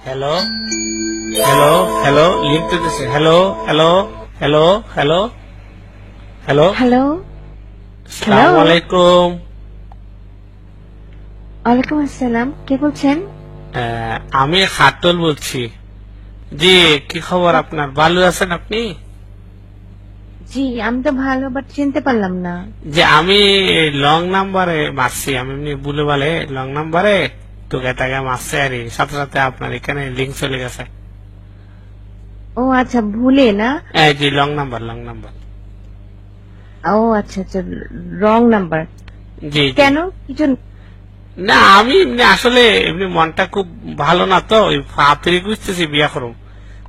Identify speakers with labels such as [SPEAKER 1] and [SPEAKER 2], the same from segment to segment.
[SPEAKER 1] Hello hello hello link দিতেছে। Hello hello hello hello hello
[SPEAKER 2] hello hello
[SPEAKER 1] আসসালামু আলাইকুম।
[SPEAKER 2] ওয়ালাইকুম আসসালাম, কে বলছেন?
[SPEAKER 1] আমি খাটল বলছি। জি, কি খবর আপনার? ভালো আছেন আপনি?
[SPEAKER 2] জি আমি তো ভালো, বাট চিনতে পারলাম না।
[SPEAKER 1] যে আমি লং নাম্বারে মারছি, আমি এমনি বলে বলে লং নাম্বারে তোকে তাকে মারছে আর সাথে সাথে আপনার এখানে লিঙ্ক চলে গেছে।
[SPEAKER 2] ও আচ্ছা, ভুলে না?
[SPEAKER 1] জি, লং নাম্বার লং নাম্বার।
[SPEAKER 2] ও আচ্ছা আচ্ছা, রং নাম্বার।
[SPEAKER 1] জি জি।
[SPEAKER 2] কেন, কিছু?
[SPEAKER 1] না, আমি এমনি আসলে এমনি মনটা খুব ভালো না, তো ওই ফাতরি খুঁজতেছি বিয়া করুম।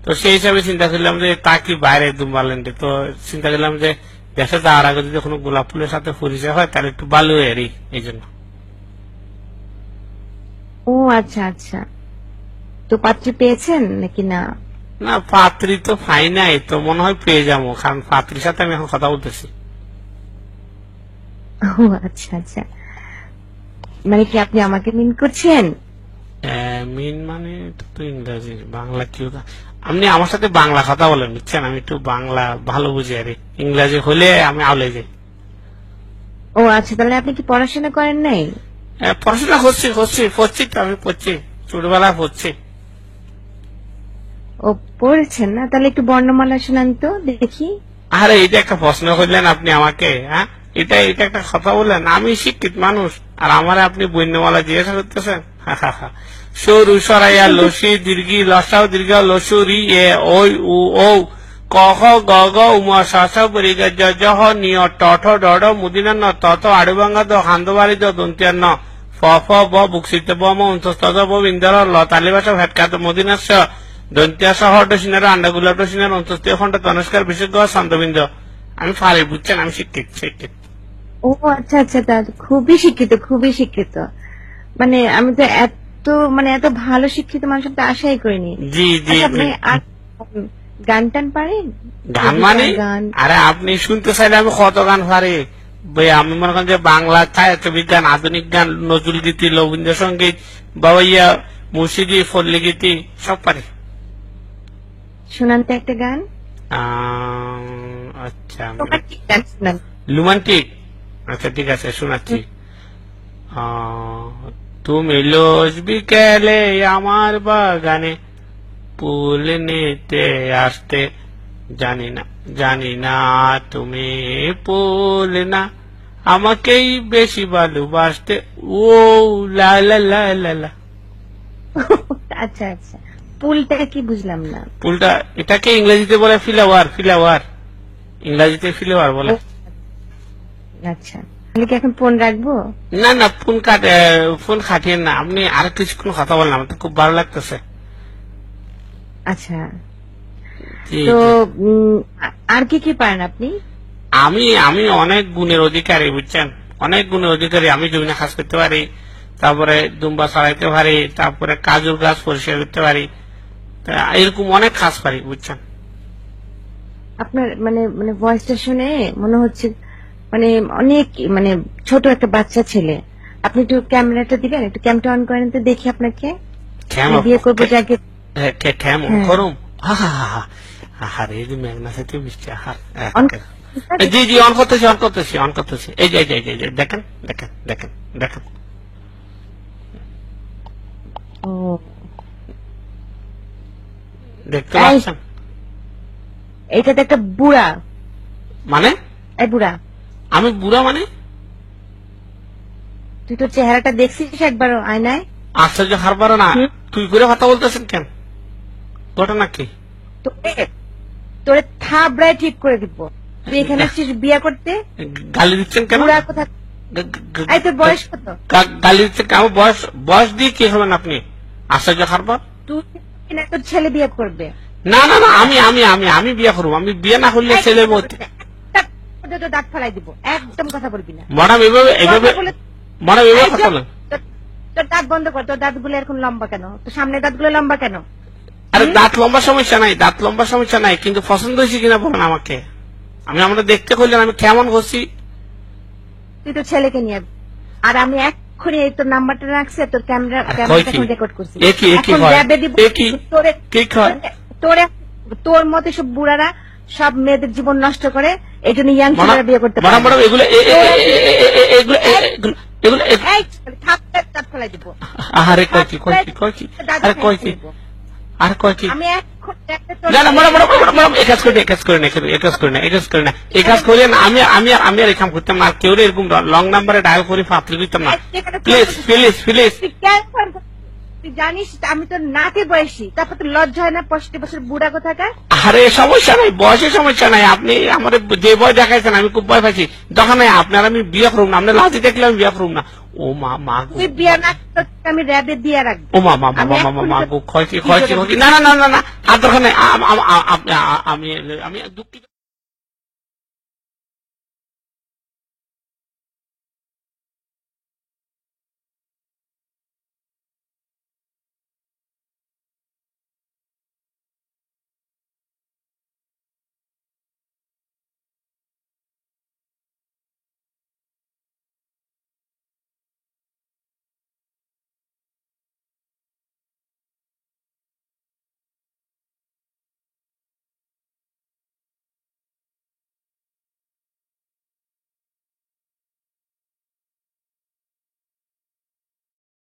[SPEAKER 1] তো সেই হিসাবে চিন্তা করলাম যে তা কি বাইরে দুম্বারল্যান্ডে, তো চিন্তা করলাম যে দেশে যাওয়ার আগে যদি কোনো গোলাপ ফুলের সাথে পরিচয় হয় তাহলে একটু ভালো হয় আর এই জন্য।
[SPEAKER 2] ও আচ্ছা আচ্ছা, তো পাত্রী পেয়েছেন নাকি না?
[SPEAKER 1] না, পাত্রী তো পাই নাই, তো মনে হয় পেয়ে যাবো, কারণ পাত্রীর সাথে আমি এখন কথা বলতেছি।
[SPEAKER 2] ও আচ্ছা আচ্ছা, মানে কি আপনি আমাকে মিন করছেন?
[SPEAKER 1] মিন মানে এটা তো ইংরেজি, বাংলা কি? আপনি আমার সাথে বাংলা কথা বলেন, বুঝছেন? আমি একটু বাংলা ভালো বুঝি আর ইংরেজি হলে আমি আউলে যাই।
[SPEAKER 2] ও আচ্ছা, তাহলে আপনি কি পড়াশোনা করেন নাই?
[SPEAKER 1] পড়াশোনা পড়ছি তো, আমি পড়ছি, ছোটবেলা পড়ছি।
[SPEAKER 2] ও পড়েছেন না? তাহলে একটু বর্ণমালা শোনান তো দেখি।
[SPEAKER 1] আরে এটা একটা প্রশ্ন করলেন আপনি আমাকে, হ্যাঁ? এটা এটা একটা কথা বললেন? আমি শিক্ষিত মানুষ আর আমার আপনি বন্যমালা জিজ্ঞাসা করতেছেন? সরু সরাইয়া লসি দীর্ঘি লসাও দীর্ঘ লসুরি এ ওই উ ও ক খ গ গ উম স স পরি গ জ জ হ নিয় ট ঠ ড ঢ মুদিনা ন ত ত আড়ুবাঙ্গা দ হান্দবাড়ি দ দন্তিয়া ন ফ ফ ব বুকসিত ব ম অন্তস্থ ব বিন্দর ল তালিবাসা ভেটকাত মদিনাস দন্তিয়া সহ ডসিনার আন্ডাগুলা ডসিনার অন্তস্থীয় খন্ড তনস্কার বিশেষ ছন্দবিন্দ। আমি ফারি, বুঝছেন? আমি শিক্ষিত।
[SPEAKER 2] ও আচ্ছা আচ্ছা, তা খুবই শিক্ষিত, খুবই শিক্ষিত। মানে আমি তো এত ভালো শিক্ষিত মানুষ তো আশাই করিনি।
[SPEAKER 1] জি জি।
[SPEAKER 2] আচ্ছা, আপনি আর গান টান পারেন?
[SPEAKER 1] গান
[SPEAKER 2] কবিতা,
[SPEAKER 1] মানে?
[SPEAKER 2] গান?
[SPEAKER 1] আরে আপনি শুনতে চাইলে আমি কত গান পারি ভাই। আমি মনে করেন যে বাংলা ছায়াছবিজ্ঞান, আধুনিক গান, নজরুল গীতি, রবীন্দ্রসঙ্গীত, বাবাইয়া, মুর্শিদি, ফল্লি গীতি সব পারি।
[SPEAKER 2] শোনান তো একটা গান।
[SPEAKER 1] আচ্ছা,
[SPEAKER 2] রোমান্টিক গান শোনান।
[SPEAKER 1] রোমান্টিক? আচ্ছা ঠিক আছে, শোনাচ্ছি। তুমি লোজ বিকেলে আমার বাগানে ফুল নিতে আসতে, জানি না তুমি ফুল না, আমাকেই বেশি ভালোবাসতে। ও লা লা লা লা লা।
[SPEAKER 2] আচ্ছা আচ্ছা, পুলটা কি বুঝলাম না।
[SPEAKER 1] ফুলটা এটাকে ইংরেজিতে বলে ফ্লাওয়ার। ইংরেজিতে ফ্লাওয়ার বলে।
[SPEAKER 2] ও, আচ্ছা, তাহলে কি এখন ফোন রাখবো?
[SPEAKER 1] না না, ফোন খাটিয়ে না, আপনি আর কিছুক্ষণ কথা বলেন, আমার তো খুব ভালো লাগতেছে।
[SPEAKER 2] আচ্ছা,
[SPEAKER 1] জি
[SPEAKER 2] তো
[SPEAKER 1] জি।
[SPEAKER 2] আর কি কি পারেন আপনি?
[SPEAKER 1] আমি আমি অনেক গুণের অধিকারী, বুঝছেন? অনেক গুণের অধিকারী। আমি জমিনে কাজ করতে পারি, তারপরে দুম্বা ছাড়াইতে পারি, তারপরে কাজুর গাছ পরিষ্কার করতে পারি, এরকম অনেক কাজ পারি, বুঝছেন?
[SPEAKER 2] আপনার মানে মানে ভয়েসটা শুনে মনে হচ্ছে মানে অনেক মানে ছোট একটা বাচ্চা ছেলে। আপনি একটু ক্যামেরাটা দিবেন, একটু ক্যামটা অন করেন তো দেখি আপনাকে।
[SPEAKER 1] খ্যাম
[SPEAKER 2] আমি বিয়ে করবো যাকে।
[SPEAKER 1] খ্যাম
[SPEAKER 2] হ্যাঁ,
[SPEAKER 1] করুম। আহারে, এই যে মেঘনা সাথে বৃষ্টি, আহার।
[SPEAKER 2] অন
[SPEAKER 1] জি জি, অন করতেছি। এই যে দেখেন দেখেন দেখেন দেখেন।
[SPEAKER 2] ও,
[SPEAKER 1] দেখতে পাচ্ছেন?
[SPEAKER 2] এইটা তো একটা বুড়া।
[SPEAKER 1] মানে?
[SPEAKER 2] এই বুড়া,
[SPEAKER 1] আমি বুড়া মানে?
[SPEAKER 2] তুই তো চেহারাটা দেখছিস একবার আয়নায়?
[SPEAKER 1] আশ্চর্য হারবার না।
[SPEAKER 2] হুম?
[SPEAKER 1] তুই করে কথা বলতেছেন কেন? ঘটনা কি?
[SPEAKER 2] তোরে তোরে থাবড়ায় ঠিক করে দিব। তুই এখানে এসেছিস বিয়ে করতে?
[SPEAKER 1] গালি দিচ্ছেন কেন?
[SPEAKER 2] বুড়া কোথা? এই তোর বয়স কত?
[SPEAKER 1] গালি দিচ্ছেন কেন? বয়স বয়স দিয়ে কি হবেন আপনি? আশ্চর্য হারবার।
[SPEAKER 2] তুই কিনা তোর ছেলে বিয়ে করবে?
[SPEAKER 1] না না না, আমি আমি আমি আমি বিয়ে করবো। আমি বিয়ে না করলে ছেলে মত।
[SPEAKER 2] দাঁত ফালাই দিব, একদম কথা বলবি না।
[SPEAKER 1] ম্যাডাম এভাবে এভাবে ম্যাডাম এভাবে কথা বলেন?
[SPEAKER 2] তোর দাঁত বন্ধ কর। তোর দাঁতগুলো এরকম লম্বা কেন? তোর সামনে দাঁতগুলো লম্বা কেন?
[SPEAKER 1] আরে দাঁত লম্বা সমস্যা নাই, কিন্তু পছন্দ হয়েছে কিনা বলেন আমাকে। আমরা দেখতে করলেন আমি কেমন করছি।
[SPEAKER 2] তুই তো ছেলেকে নিয়ে, আর আমি এক এক্ষুনি এই তোর নাম্বারটা রাখছে, তোর
[SPEAKER 1] কয়
[SPEAKER 2] ক্যামেরাটা
[SPEAKER 1] কি?
[SPEAKER 2] রেকর্ড করছি,
[SPEAKER 1] এ কি
[SPEAKER 2] এখন
[SPEAKER 1] হয়?
[SPEAKER 2] র্যাবে দিব।
[SPEAKER 1] এ কি? কি হয়?
[SPEAKER 2] তোর মতে সব বুড়ারা সব মেয়েদের জীবন নষ্ট করে, এই জন্য ইয়াং ছেলেরা বিয়ে করতে পারে
[SPEAKER 1] ম্যাডাম
[SPEAKER 2] না।
[SPEAKER 1] ম্যাডাম এগুলো এগুলো এগুলো
[SPEAKER 2] এই থাপ্পড় দাঁত ফেলাই দিব।
[SPEAKER 1] আরে কয় কি আরে কয় কি আর কয় কি
[SPEAKER 2] আমি এখন র্যাবে তোর-
[SPEAKER 1] না না ম্যাডাম ম্যাডাম এই কাজ করে না আমি আমি আমি আর এই কাম করতাম না, আর কেউ এরকম লং নাম্বারে ডায়াল করে ফাতলি দিতাম না। প্লিজ প্লিজ প্লিজ
[SPEAKER 2] তুই কেন ফোন করছিস? তুই জানিস আমি তো নাতি বয়সী, তারপর তো লজ্জা হয় না 65 বছর বুড়া কোথাকার?
[SPEAKER 1] আরে সমস্যা নাই, বয়সের সমস্যা নাই, আপনি আমার যে ভয় দেখাইছেন আমি খুব ভয় পাইছি, তখন আপনার আমি বিয়ে করুম না, আপনার লাঠি দেখলে আমি বিয়ে করুম না। ও মা মা গো,
[SPEAKER 2] তুই বিয়ে না করতে আমি র্যাবে দিয়ে রাখবো।
[SPEAKER 1] ও মা মা মা মা মা মা গো, ক্ষয়ছি না না না না আর দরকার নেই, আমি আমি দুঃখিত।